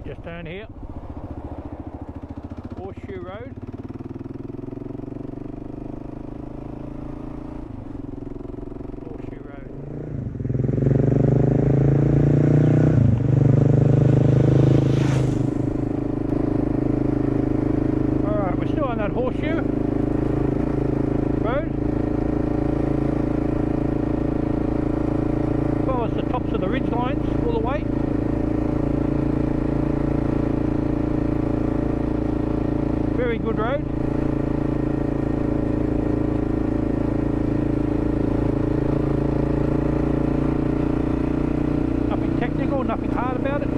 Just turn here. Horseshoe Road. Horseshoe Road. Alright, we're still on that Horseshoe Road. Follows the tops of the ridge lines all the way. Very good road. Nothing technical, nothing hard about it.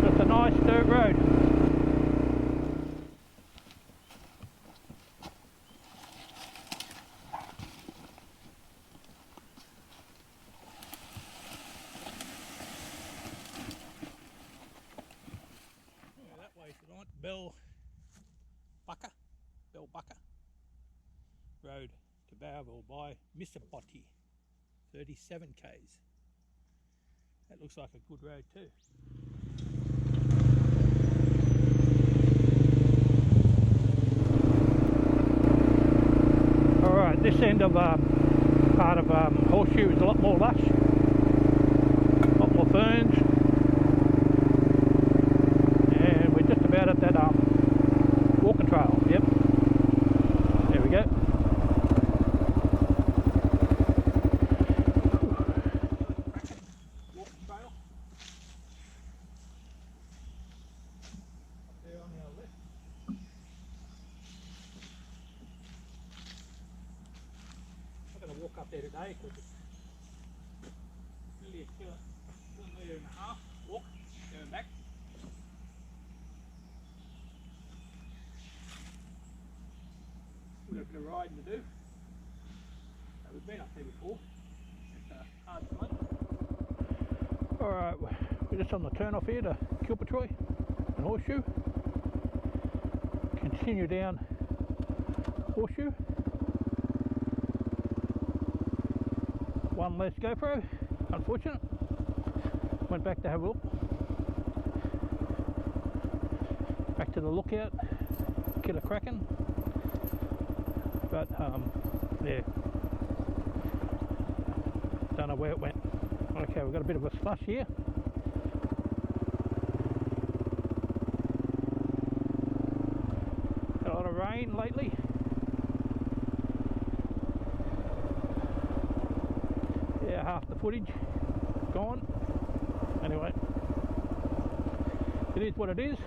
Just a nice dirt road. Bell Bucker Road to Bowerville by Mr. Botti, 37 k's. That looks like a good road too. Alright, this end of part of Horseshoe is a lot more lush, a lot more ferns. Out at that walking trail. Yep, there we go. Walking trail up there on our left. I'm going to walk up there today because it's really a kilometre and a half walk going back. We've got a bit of riding to do. We've been up there before. It's hard fun. Alright, we're just on the turn off here to Killrankie and Horseshoe. Continue down Horseshoe. One less GoPro, unfortunate. Went back to have a look. Back to the lookout, Killrankie. But yeah, don't know where it went. Okay, we've got a bit of a slush here. Got a lot of rain lately. Yeah, half the footage gone. Anyway, it is what it is.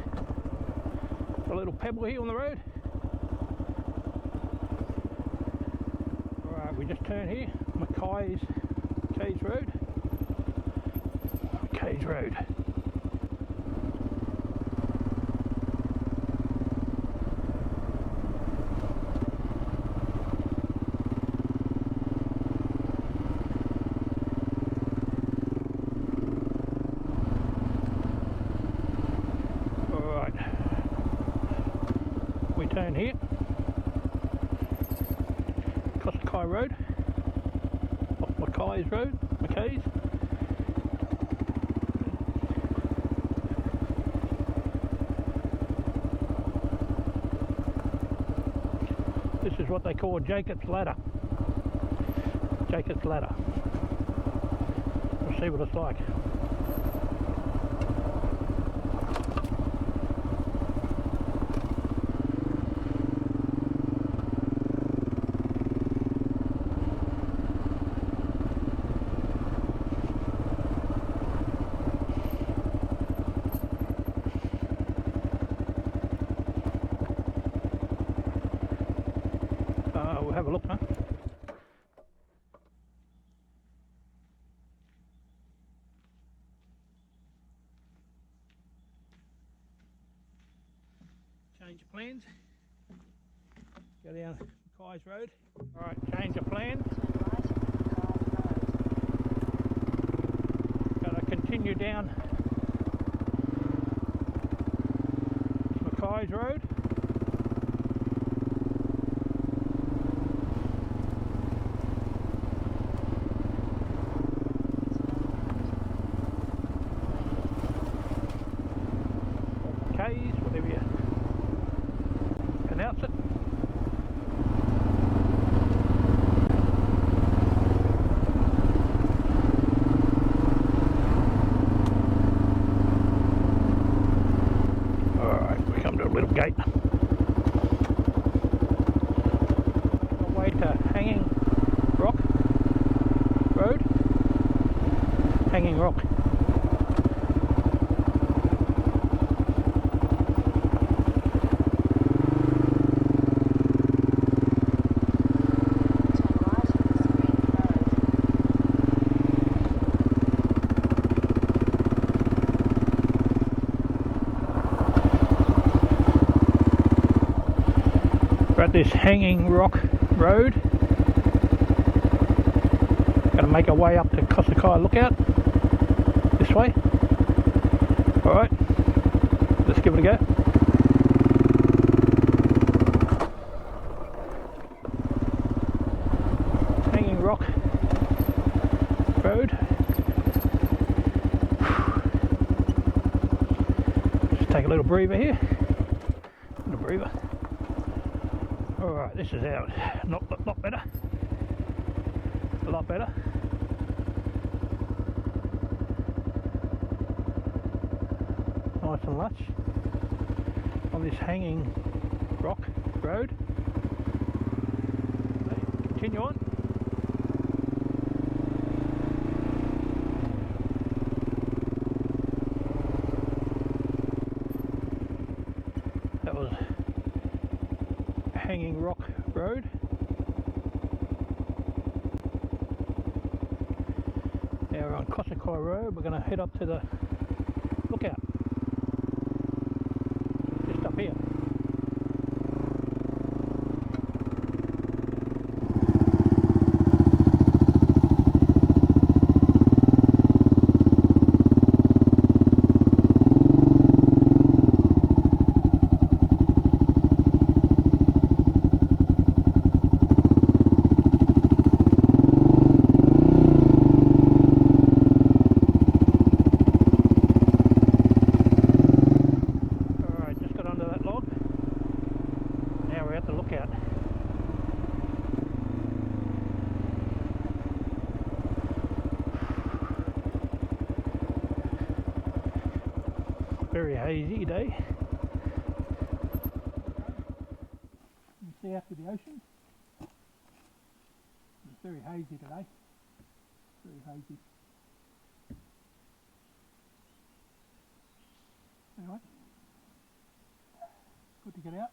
A little pebble here on the road. We just turn here, Mackay's Road. Mackay's Road. Alright. We turn here. Kosaka Road, off Mackay's Road, Mackay's. This is what they call Jacob's Ladder. Jacob's Ladder. We'll see what it's like. We'll have a look, huh? Change of plans. Go down Mackay's Road. Alright, change of plans. Gotta continue down Mackay's Road. hanging rock. We're at this hanging rock road. Gonna make our way up to Kosaka Lookout this way. Alright, let's give it a go. Hanging rock road. Just take a little breather here. Little breather. Alright, this is out. Not better. A lot better. Nice and lush on this hanging rock road. Continue on. That was hanging rock road. Now we're on Kosaka Road. We're going to head up to the lookout. Just up here. Very hazy day. You can see after the ocean. It's very hazy today. Very hazy. Anyway, good to get out.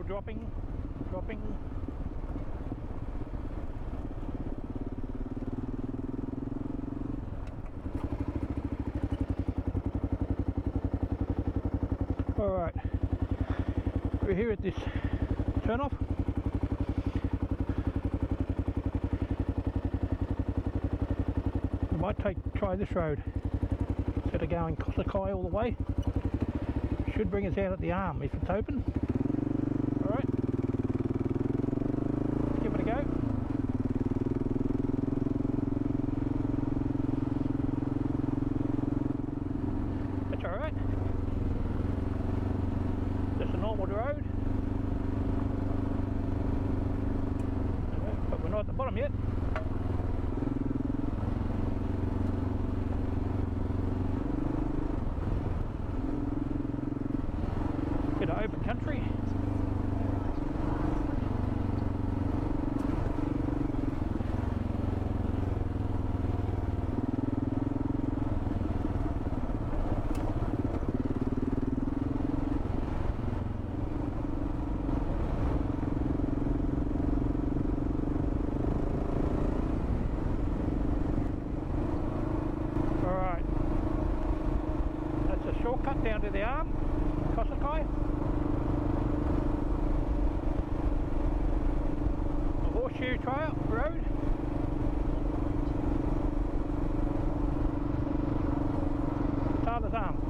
Dropping. Alright, we're here at this turn off. We might try this road instead of going Kosaka all the way. Should bring us out at the arm if it's open. Alright, give it a go. That's alright. Just a normal road. But we're not at the bottom yet. down to the arm, Kosaka. The Horseshoe Trail Road. Tyler's Arm.